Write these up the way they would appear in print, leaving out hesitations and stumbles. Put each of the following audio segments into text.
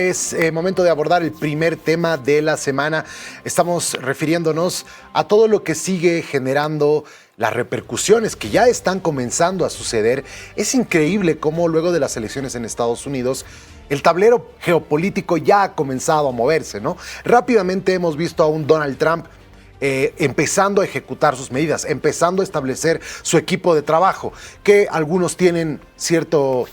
Es momento de abordar el primer tema de la semana. Estamos refiriéndonos a todo lo que sigue generando las repercusiones que ya están comenzando a suceder. Es increíble cómo luego de las elecciones en Estados Unidos el tablero geopolítico ya ha comenzado a moverse, ¿no? Rápidamente hemos visto a un Donald Trump empezando a ejecutar sus medidas, empezando a establecer su equipo de trabajo, que algunos tienen cierto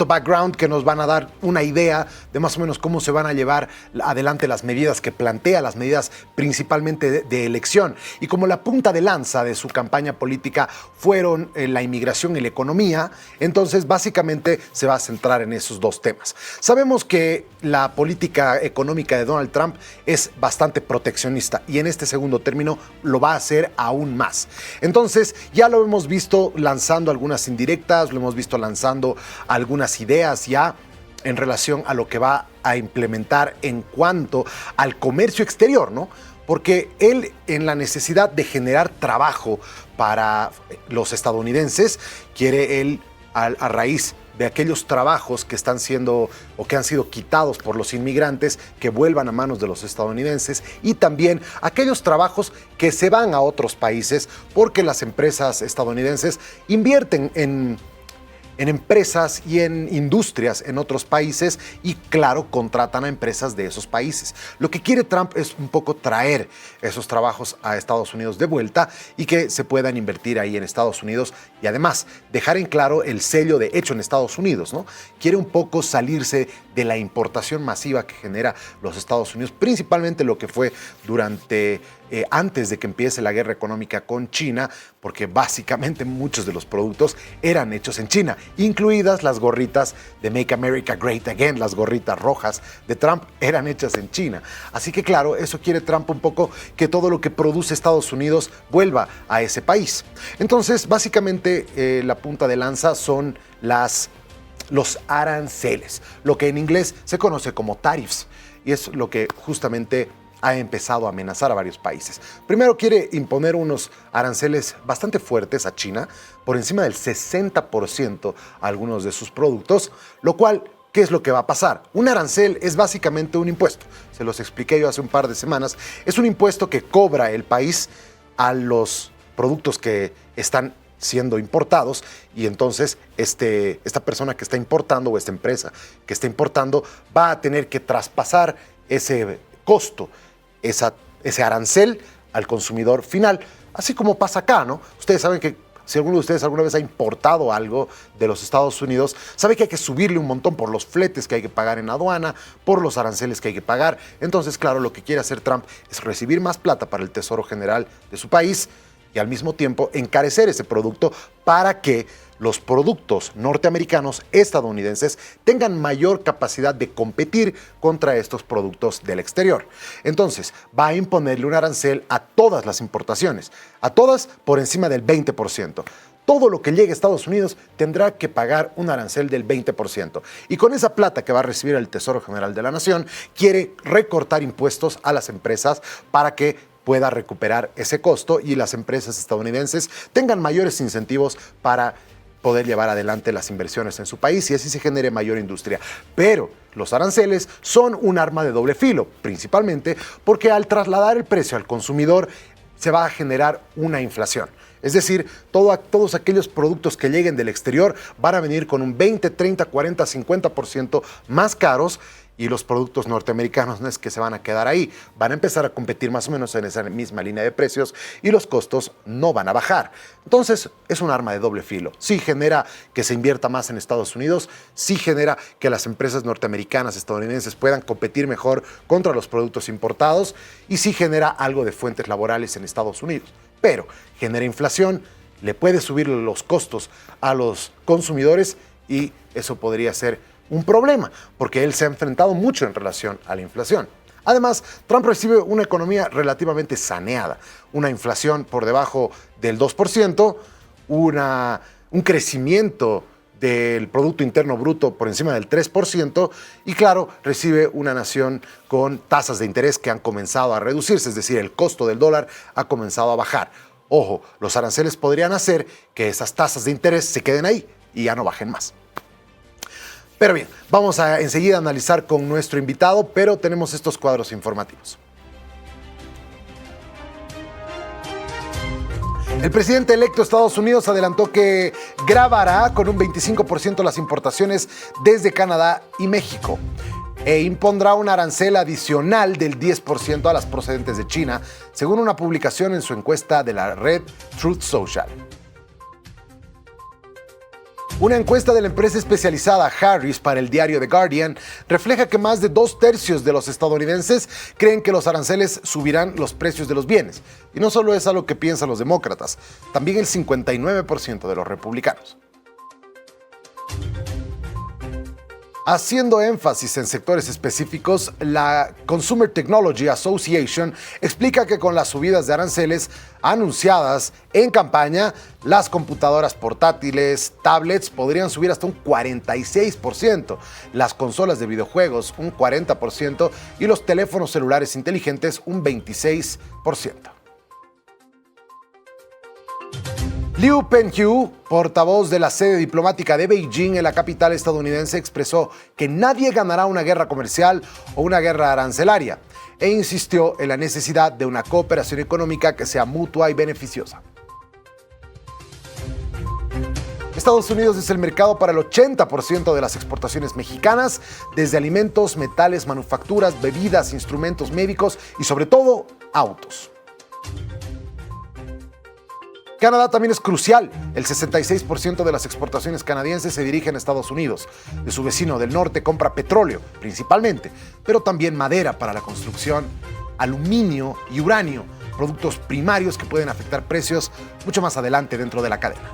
background que nos van a dar una idea de más o menos cómo se van a llevar adelante las medidas que plantea, las medidas principalmente de elección. Y como la punta de lanza de su campaña política fueron la inmigración y la economía, entonces básicamente se va a centrar en esos dos temas. Sabemos que la política económica de Donald Trump es bastante proteccionista y en este segundo término lo va a hacer aún más. Entonces ya lo hemos visto lanzando algunas indirectas, lo hemos visto lanzando algunas ideas ya en relación a lo que va a implementar en cuanto al comercio exterior, ¿no? Porque él, en la necesidad de generar trabajo para los estadounidenses, quiere él, a raíz de aquellos trabajos que están siendo o que han sido quitados por los inmigrantes, que vuelvan a manos de los estadounidenses, y también aquellos trabajos que se van a otros países porque las empresas estadounidenses invierten en empresas y en industrias en otros países y, claro, contratan a empresas de esos países. Lo que quiere Trump es un poco traer esos trabajos a Estados Unidos de vuelta y que se puedan invertir ahí en Estados Unidos y además dejar en claro el sello de hecho en Estados Unidos, ¿no? Quiere un poco salirse de la importación masiva que genera los Estados Unidos, principalmente lo que fue durante antes de que empiece la guerra económica con China, porque básicamente muchos de los productos eran hechos en China, incluidas las gorritas de Make America Great Again, las gorritas rojas de Trump eran hechas en China. Los que claro, eso quiere Trump un poco, que todo lo que produce Estados Unidos vuelva a ese país. Entonces, básicamente la punta de lanza son los aranceles, lo que en inglés se conoce como tariffs, y es lo que justamente ha empezado a amenazar a varios países. Primero quiere imponer unos aranceles bastante fuertes a China, por encima del 60% a algunos de sus productos, lo cual, ¿qué es lo que va a pasar? Un arancel es básicamente un impuesto, se los expliqué yo hace un par de semanas, es un impuesto que cobra el país a los productos que están siendo importados, y entonces esta persona que está importando o esta empresa que está importando va a tener que traspasar ese costo, ese arancel al consumidor final, así como pasa acá, ¿no? Ustedes saben que si alguno de ustedes alguna vez ha importado algo de los Estados Unidos, sabe que hay que subirle un montón por los fletes que hay que pagar en aduana, por los aranceles que hay que pagar. Entonces, claro, lo que quiere hacer Trump es recibir más plata para el Tesoro General de su país y al mismo tiempo encarecer ese producto para que los productos norteamericanos, estadounidenses, tengan mayor capacidad de competir contra estos productos del exterior. Entonces, va a imponerle un arancel a todas las importaciones, a todas por encima del 20%. Todo lo que llegue a Estados Unidos tendrá que pagar un arancel del 20%. Y con esa plata que va a recibir el Tesoro General de la Nación, quiere recortar impuestos a las empresas para que pueda recuperar ese costo y las empresas estadounidenses tengan mayores incentivos para poder llevar adelante las inversiones en su país y así se genere mayor industria. Pero los aranceles son un arma de doble filo, principalmente porque al trasladar el precio al consumidor se va a generar una inflación. Es decir, todos aquellos productos que lleguen del exterior van a venir con un 20, 30, 40, 50% más caros, y los productos norteamericanos no es que se van a quedar ahí, van a empezar a competir más o menos en esa misma línea de precios y los costos no van a bajar. Entonces es un arma de doble filo. Sí genera que se invierta más en Estados Unidos, sí genera que las empresas norteamericanas, estadounidenses puedan competir mejor contra los productos importados y sí genera algo de fuentes laborales en Estados Unidos. Pero genera inflación, le puede subir los costos a los consumidores y eso podría ser un problema, porque él se ha enfrentado mucho en relación a la inflación. Además, Trump recibe una economía relativamente saneada, una inflación por debajo del 2%, un crecimiento del Producto Interno Bruto por encima del 3%, y claro, recibe una nación con tasas de interés que han comenzado a reducirse, es decir, el costo del dólar ha comenzado a bajar. Ojo, los aranceles podrían hacer que esas tasas de interés se queden ahí y ya no bajen más. Pero bien, vamos a enseguida analizar con nuestro invitado, pero tenemos estos cuadros informativos. El presidente electo de Estados Unidos adelantó que grabará con un 25% las importaciones desde Canadá y México e impondrá un arancel adicional del 10% a las procedentes de China, según una publicación en su encuesta de la red Truth Social. Una encuesta de la empresa especializada Harris para el diario The Guardian refleja que más de 2/3 de los estadounidenses creen que los aranceles subirán los precios de los bienes. Y no solo es algo que piensan los demócratas, también el 59% de los republicanos. Haciendo énfasis en sectores específicos, la Consumer Technology Association explica que con las subidas de aranceles anunciadas en campaña, las computadoras portátiles, tablets podrían subir hasta un 46%, las consolas de videojuegos un 40% y los teléfonos celulares inteligentes un 26%. Liu Penghu, portavoz de la sede diplomática de Beijing en la capital estadounidense, expresó que nadie ganará una guerra comercial o una guerra arancelaria e insistió en la necesidad de una cooperación económica que sea mutua y beneficiosa. Estados Unidos es el mercado para el 80% de las exportaciones mexicanas, desde alimentos, metales, manufacturas, bebidas, instrumentos médicos y sobre todo autos. Canadá también es crucial. El 66% de las exportaciones canadienses se dirigen a Estados Unidos. De su vecino del norte compra petróleo, principalmente, pero también madera para la construcción, aluminio y uranio, productos primarios que pueden afectar precios mucho más adelante dentro de la cadena.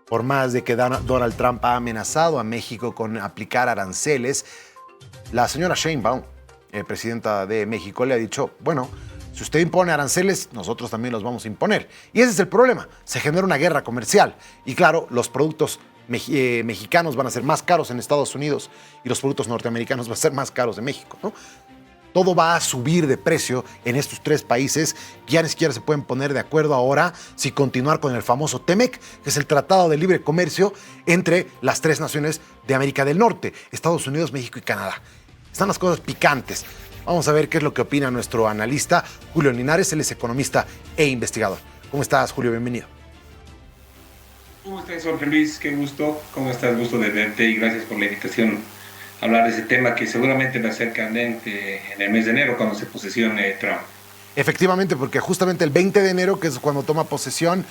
Por más de que Donald Trump ha amenazado a México con aplicar aranceles, la señora Sheinbaum, presidenta de México, le ha dicho, bueno, si usted impone aranceles, nosotros también los vamos a imponer. Y ese es el problema. Se genera una guerra comercial. Y claro, los productos mexicanos van a ser más caros en Estados Unidos y los productos norteamericanos van a ser más caros en México, ¿no? Todo va a subir de precio en estos tres países. Ya ni siquiera se pueden poner de acuerdo ahora si continuar con el famoso TEMEC, que es el Tratado de Libre Comercio entre las tres naciones de América del Norte, Estados Unidos, México y Canadá. Están las cosas picantes. Vamos a ver qué es lo que opina nuestro analista Julio Linares. Él es economista e investigador. ¿Cómo estás, Julio? Bienvenido. ¿Cómo estás, Jorge Luis? Qué gusto. ¿Cómo estás? Gusto de verte y gracias por la invitación a hablar de ese tema que seguramente va a ser candente en el mes de enero cuando se posesione Trump. Efectivamente, porque justamente el 20 de enero, que es cuando toma posesión,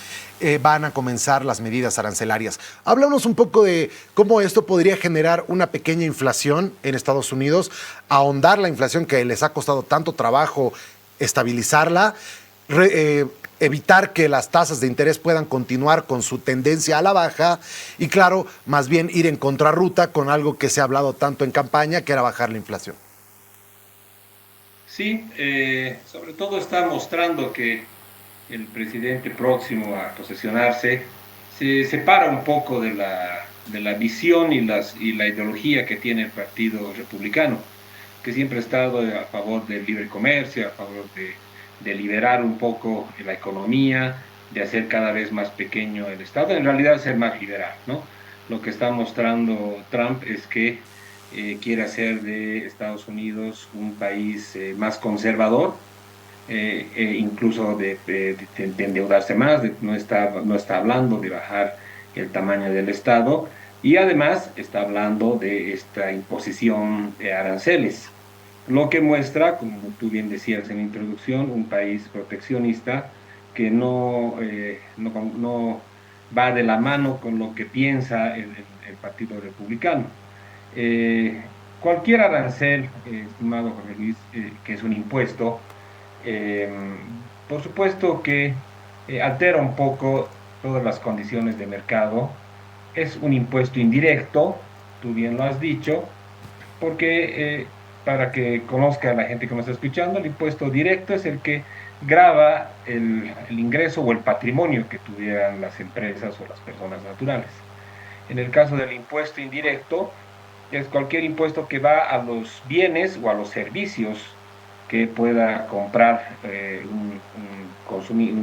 van a comenzar las medidas arancelarias. Háblanos un poco de cómo esto podría generar una pequeña inflación en Estados Unidos, ahondar la inflación que les ha costado tanto trabajo estabilizarla, evitar que las tasas de interés puedan continuar con su tendencia a la baja y, claro, más bien ir en contrarruta con algo que se ha hablado tanto en campaña, que era bajar la inflación. Sí, sobre todo está mostrando que el presidente próximo a posesionarse se separa un poco de la visión y la ideología que tiene el Partido Republicano, que siempre ha estado a favor del libre comercio, a favor de liberar un poco la economía, de hacer cada vez más pequeño el Estado, en realidad ser más liberal, ¿no? Lo que está mostrando Trump es que quiere hacer de Estados Unidos un país más conservador, incluso de endeudarse más, no está hablando de bajar el tamaño del Estado y además está hablando de esta imposición de aranceles, lo que muestra, como tú bien decías en la introducción, un país proteccionista que no va de la mano con lo que piensa el Partido Republicano. Cualquier arancel, estimado Jorge Luis, que es un impuesto, por supuesto que altera un poco todas las condiciones de mercado. Es un impuesto indirecto, tú bien lo has dicho, porque para que conozca la gente que nos está escuchando, el impuesto directo es el que grava el ingreso o el patrimonio que tuvieran las empresas o las personas naturales. En el caso del impuesto indirecto, es cualquier impuesto que va a los bienes o a los servicios que pueda comprar un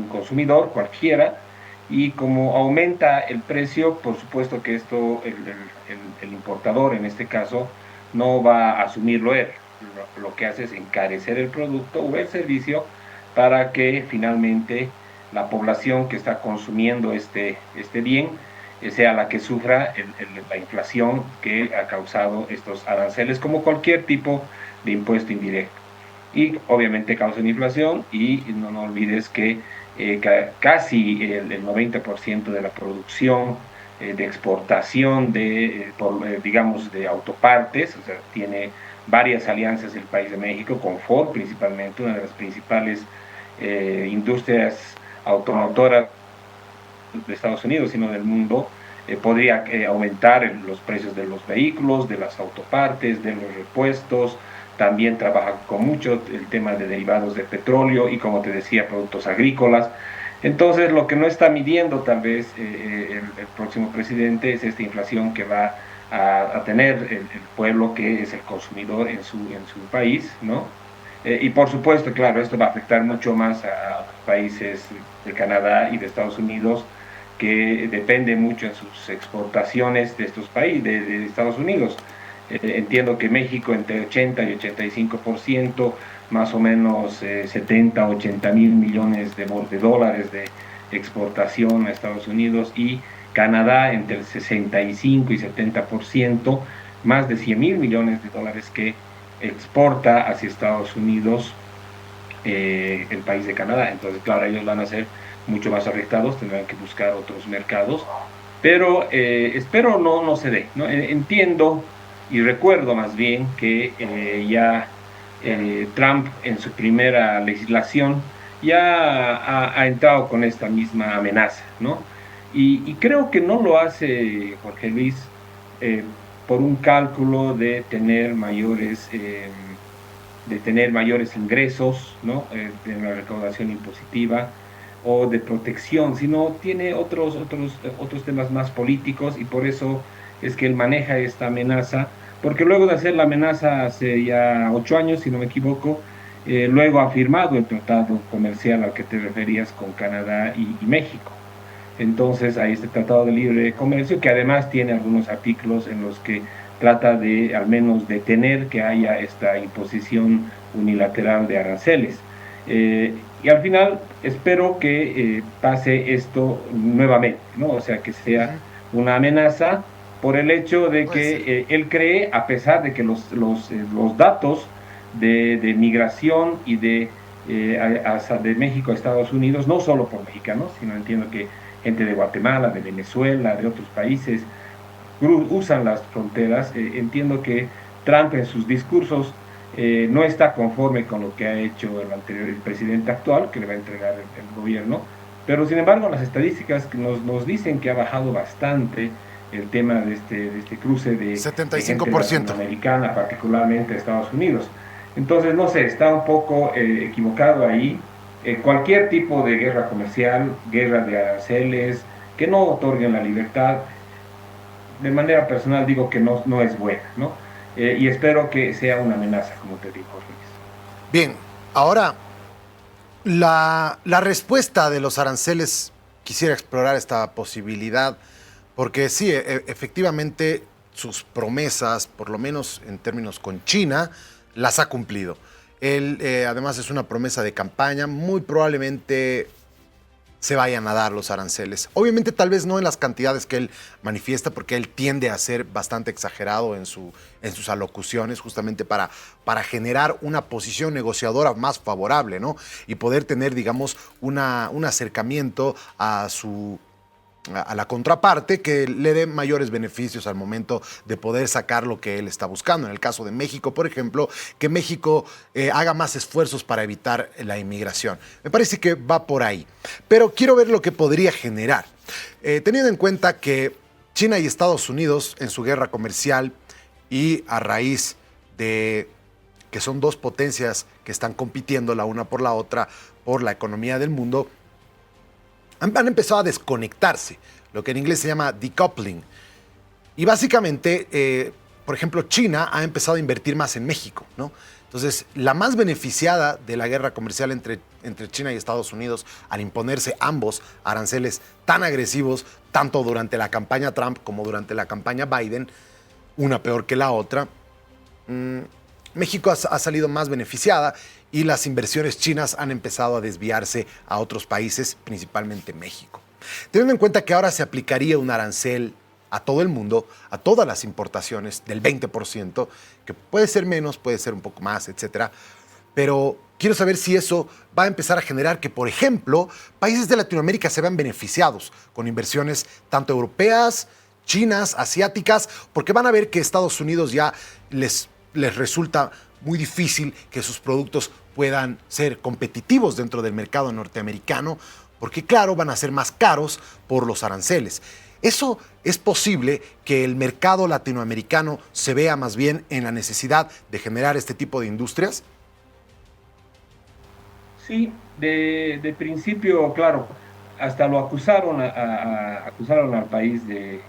consumidor cualquiera y como aumenta el precio, por supuesto que esto el importador en este caso no va a asumirlo él. Lo que hace es encarecer el producto o el servicio para que finalmente la población que está consumiendo este bien sea la que sufra la inflación que ha causado estos aranceles, como cualquier tipo de impuesto indirecto. Y obviamente causan inflación y no olvides que casi el 90% de la producción de exportación digamos, de autopartes, o sea, tiene varias alianzas el país de México, con Ford principalmente, una de las principales industrias automotoras de Estados Unidos, sino del mundo, podría aumentar los precios de los vehículos, de las autopartes, de los repuestos. También trabaja con mucho el tema de derivados de petróleo y, como te decía, productos agrícolas. Entonces, lo que no está midiendo tal vez el próximo presidente es esta inflación que va a tener el pueblo, que es el consumidor en su país, ¿no? Y por supuesto, claro, esto va a afectar mucho más a países de Canadá y de Estados Unidos, que depende mucho en sus exportaciones de estos países, de Estados Unidos. Entiendo que México entre 80 y 85%, más o menos 70, 80 mil millones de dólares de exportación a Estados Unidos, y Canadá entre el 65 y 70%, más de 100 mil millones de dólares que exporta hacia Estados Unidos el país de Canadá. Entonces, claro, ellos van a ser mucho más afectados, tendrán que buscar otros mercados, pero espero no se dé, ¿no? Entiendo y recuerdo más bien que ya Trump en su primera legislación ya ha entrado con esta misma amenaza, ¿no? Y creo que no lo hace Jorge Luis eh, por un cálculo de tener mayores ingresos, ¿no? De la recaudación impositiva o de protección, sino tiene otros temas más políticos, y por eso es que él maneja esta amenaza, porque luego de hacer la amenaza hace ya 8 años, si no me equivoco, luego ha firmado el tratado comercial al que te referías con Canadá y México. Entonces hay este Tratado de Libre Comercio, que además tiene algunos artículos en los que trata de al menos detener que haya esta imposición unilateral de aranceles. Y al final espero que pase esto nuevamente, ¿no? O sea, que sea una amenaza por el hecho de que él cree, a pesar de que los datos de migración y de México a Estados Unidos, no solo por mexicanos, sino entiendo que gente de Guatemala, de Venezuela, de otros países, usan las fronteras. Entiendo que Trump en sus discursos no está conforme con lo que ha hecho el presidente actual, que le va a entregar el gobierno, pero sin embargo las estadísticas nos dicen que ha bajado bastante el tema de este cruce de 75%. Gente latinoamericana, particularmente de Estados Unidos. Entonces, no sé, está un poco equivocado ahí. Cualquier tipo de guerra comercial, guerra de aranceles, que no otorguen la libertad, de manera personal digo que no es buena, ¿no? Y espero que sea una amenaza, como te digo, Luis. Bien, ahora la respuesta de los aranceles, quisiera explorar esta posibilidad, porque sí, efectivamente sus promesas, por lo menos en términos con China, las ha cumplido. Él además es una promesa de campaña, muy probablemente se vayan a dar los aranceles. Obviamente tal vez no en las cantidades que él manifiesta, porque él tiende a ser bastante exagerado en sus alocuciones, justamente para generar una posición negociadora más favorable, ¿no? Y poder tener, digamos, un acercamiento a la contraparte que le dé mayores beneficios al momento de poder sacar lo que él está buscando. En el caso de México, por ejemplo, que México haga más esfuerzos para evitar la inmigración. Me parece que va por ahí. Pero quiero ver lo que podría generar. Teniendo en cuenta que China y Estados Unidos en su guerra comercial, y a raíz de que son dos potencias que están compitiendo la una por la otra por la economía del mundo, han empezado a desconectarse, lo que en inglés se llama decoupling. Y básicamente por ejemplo, China ha empezado a invertir más en México, ¿no? Entonces, la más beneficiada de la guerra comercial entre China y Estados Unidos al imponerse ambos aranceles tan agresivos, tanto durante la campaña Trump como durante la campaña Biden, una peor que la otra, México ha salido más beneficiada y las inversiones chinas han empezado a desviarse a otros países, principalmente México. Teniendo en cuenta que ahora se aplicaría un arancel a todo el mundo, a todas las importaciones del 20%, que puede ser menos, puede ser un poco más, etcétera. Pero quiero saber si eso va a empezar a generar que, por ejemplo, países de Latinoamérica se vean beneficiados con inversiones tanto europeas, chinas, asiáticas, porque van a ver que Estados Unidos ya les resulta muy difícil que sus productos puedan ser competitivos dentro del mercado norteamericano, porque claro, van a ser más caros por los aranceles. ¿Eso es posible que el mercado latinoamericano se vea más bien en la necesidad de generar este tipo de industrias? Sí, de principio, claro, hasta lo acusaron al país de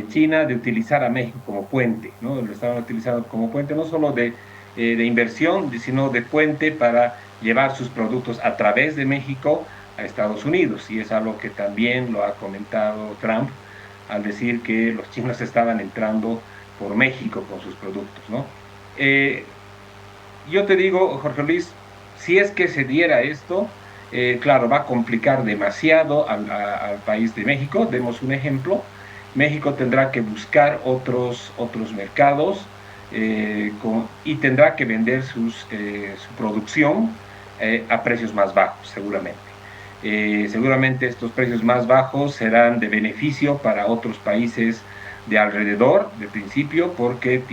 China de utilizar a México como puente, ¿no? Lo estaban utilizando como puente no solo de inversión, sino de puente para llevar sus productos a través de México a Estados Unidos. Y es algo que también lo ha comentado Trump al decir que los chinos estaban entrando por México con sus productos, ¿no? Yo te digo, Jorge Luis, si es que se diera esto, claro, va a complicar demasiado al país de México. Demos un ejemplo. México tendrá que buscar otros mercados y tendrá que vender su producción a precios más bajos, seguramente. Seguramente estos precios más bajos serán de beneficio para otros países de alrededor, de principio, porque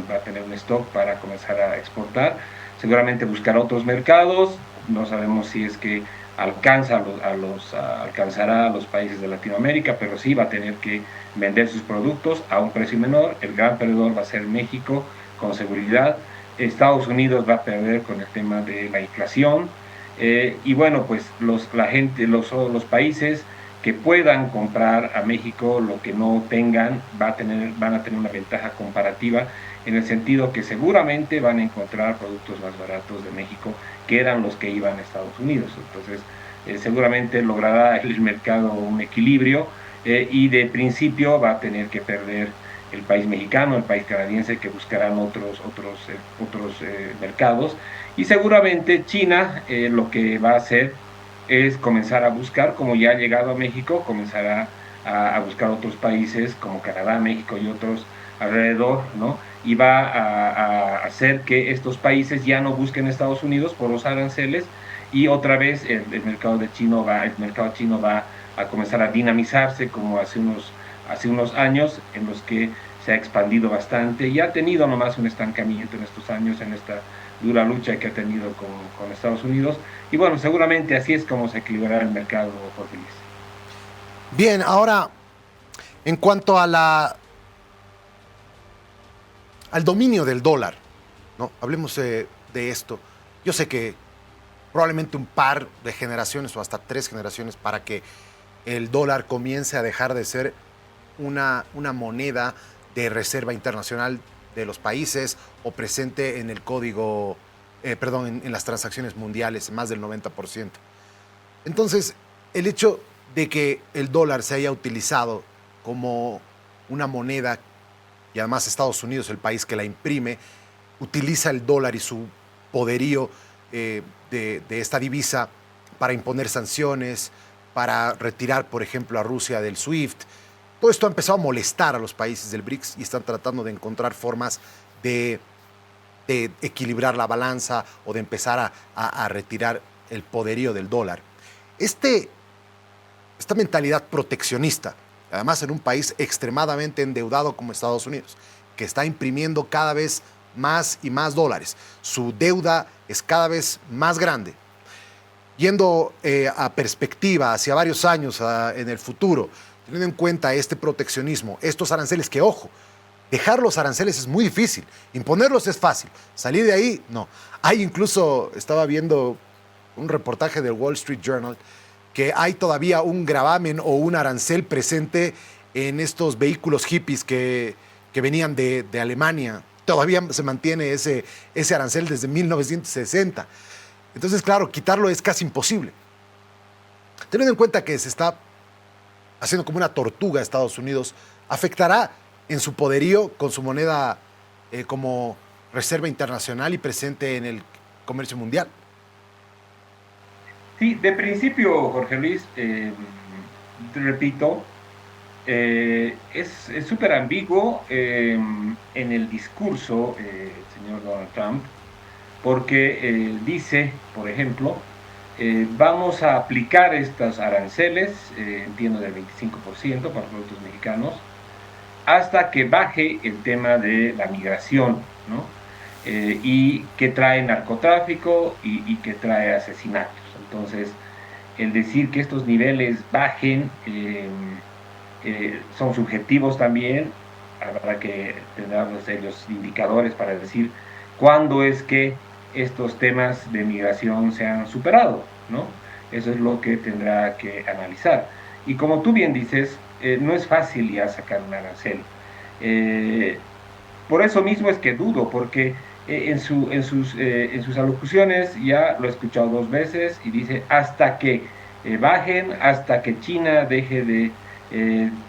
va a tener un stock para comenzar a exportar. Seguramente buscará otros mercados. No sabemos si es que alcanzará a los países de Latinoamérica, pero sí va a tener que vender sus productos a un precio menor. El gran perdedor va a ser México, con seguridad. Estados Unidos va a perder con el tema de la inflación. Y bueno, pues los países que puedan comprar a México lo que no tengan van a tener una ventaja comparativa, en el sentido que seguramente van a encontrar productos más baratos de México que eran los que iban a Estados Unidos. Entonces, seguramente logrará el mercado un equilibrio y de principio va a tener que perder el país mexicano, el país canadiense, que buscarán otros mercados. Y seguramente China lo que va a hacer es comenzar a buscar, como ya ha llegado a México, comenzará a buscar otros países como Canadá, México y otros alrededor, ¿no? Y va a hacer que estos países ya no busquen Estados Unidos por los aranceles, y otra vez el mercado chino va a comenzar a dinamizarse como hace unos años, en los que se ha expandido bastante y ha tenido nomás un estancamiento en estos años, en esta dura lucha que ha tenido con Estados Unidos. Y bueno, seguramente así es como se equilibrará el mercado, Jorge Luis. Bien, ahora, en cuanto a al dominio del dólar, ¿no? Hablemos de esto. Yo sé que probablemente un par de generaciones o hasta 3 generaciones para que el dólar comience a dejar de ser una moneda de reserva internacional de los países o presente en el código, en las transacciones mundiales, más del 90%. Entonces, el hecho de que el dólar se haya utilizado como una moneda, y además Estados Unidos, el país que la imprime, utiliza el dólar y su poderío de esta divisa para imponer sanciones, para retirar, por ejemplo, a Rusia del SWIFT. Todo esto ha empezado a molestar a los países del BRICS y están tratando de encontrar formas de equilibrar la balanza o de empezar a retirar el poderío del dólar. Esta mentalidad proteccionista, además en un país extremadamente endeudado como Estados Unidos, que está imprimiendo cada vez más y más dólares, su deuda es cada vez más grande. Yendo a perspectiva hacia varios años en el futuro, teniendo en cuenta este proteccionismo, estos aranceles que, ojo, dejar los aranceles es muy difícil, imponerlos es fácil, salir de ahí, no. Hay incluso, estaba viendo un reportaje del Wall Street Journal, que hay todavía un gravamen o un arancel presente en estos vehículos hippies que que venían de Alemania. Todavía se mantiene ese arancel desde 1960. Entonces, claro, quitarlo es casi imposible. Teniendo en cuenta que se está haciendo como una tortuga a Estados Unidos, ¿afectará en su poderío con su moneda como reserva internacional y presente en el comercio mundial? Sí, de principio, Jorge Luis, te repito, es súper ambiguo en el discurso el señor Donald Trump, porque dice, por ejemplo, vamos a aplicar estos aranceles, entiendo del 25% para los productos mexicanos, hasta que baje el tema de la migración, ¿no? Y que trae narcotráfico y que trae asesinatos. Entonces, el decir que estos niveles bajen son subjetivos también, habrá que tener los indicadores para decir cuándo es que estos temas de migración se han superado, ¿no? Eso es lo que tendrá que analizar. Y como tú bien dices, no es fácil ya sacar un arancel. Por eso mismo es que dudo, porque en sus alocuciones ya lo he escuchado 2 veces y dice hasta que bajen, hasta que China deje de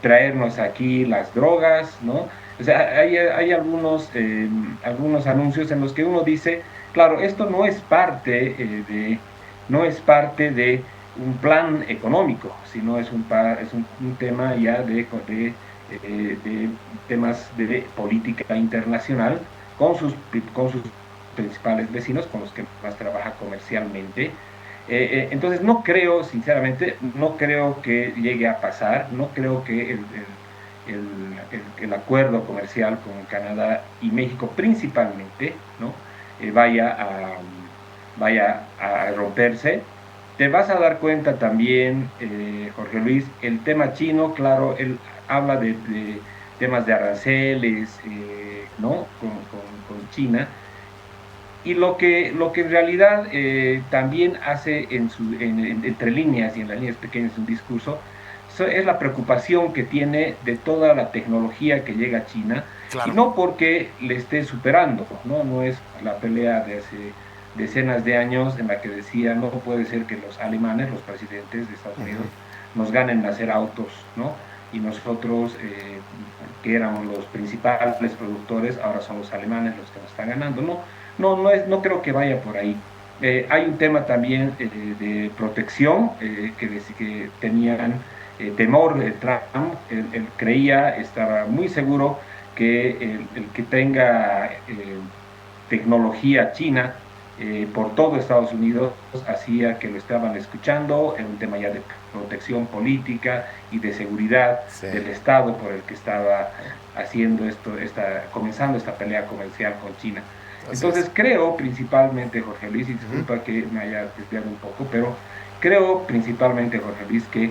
traernos aquí las drogas, ¿no? O sea, hay algunos anuncios en los que uno dice, claro, esto no es parte de un plan económico, sino es un tema ya de temas de política internacional con sus principales vecinos, con los que más trabaja comercialmente. Entonces no creo, sinceramente, no creo que llegue a pasar, no creo que el acuerdo comercial con Canadá y México principalmente, ¿no? Vaya a romperse. Te vas a dar cuenta también, Jorge Luis, el tema chino, claro, él habla de temas de aranceles, ¿no? Con China. Y lo que en realidad también hace entre líneas y en las líneas pequeñas un discurso, es la preocupación que tiene de toda la tecnología que llega a China, Claro. y no porque le esté superando, ¿no? No es la pelea de hace decenas de años en la que decía no puede ser que los alemanes, los presidentes de Estados Unidos, nos ganen a hacer autos, ¿no? Y nosotros, que éramos los principales productores, ahora son los alemanes los que nos están ganando. No creo que vaya por ahí. Hay un tema también de protección que tenían temor de Trump. Él creía, estaba muy seguro que el que tenga tecnología china por todo Estados Unidos hacía que lo estaban escuchando en un tema ya de protección política y de seguridad del Estado por el que estaba haciendo comenzando esta pelea comercial con China. Entonces creo principalmente, Jorge Luis, y disculpa que me haya desviado un poco, pero creo principalmente, Jorge Luis, que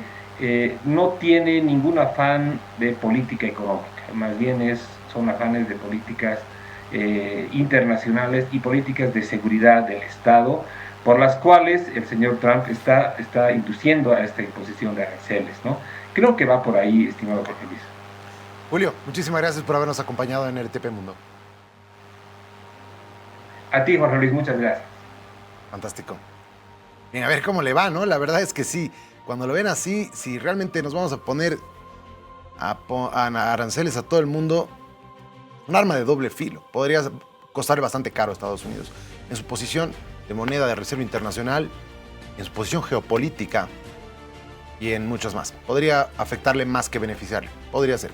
no tiene ningún afán de política económica, más bien son afanes de políticas internacionales y políticas de seguridad del Estado, por las cuales el señor Trump está induciendo a esta imposición de aranceles, ¿no? Creo que va por ahí, estimado Jorge Luis. Julio, muchísimas gracias por habernos acompañado en RTP Mundo. A ti, Jorge Luis, muchas gracias. Fantástico. Bien, a ver cómo le va, ¿no? La verdad es que sí, cuando lo ven así, si realmente nos vamos a poner a aranceles a todo el mundo, un arma de doble filo. Podría costarle bastante caro a Estados Unidos. En su posición de moneda de reserva internacional, en su posición geopolítica y en muchas más. Podría afectarle más que beneficiarle. Podría ser.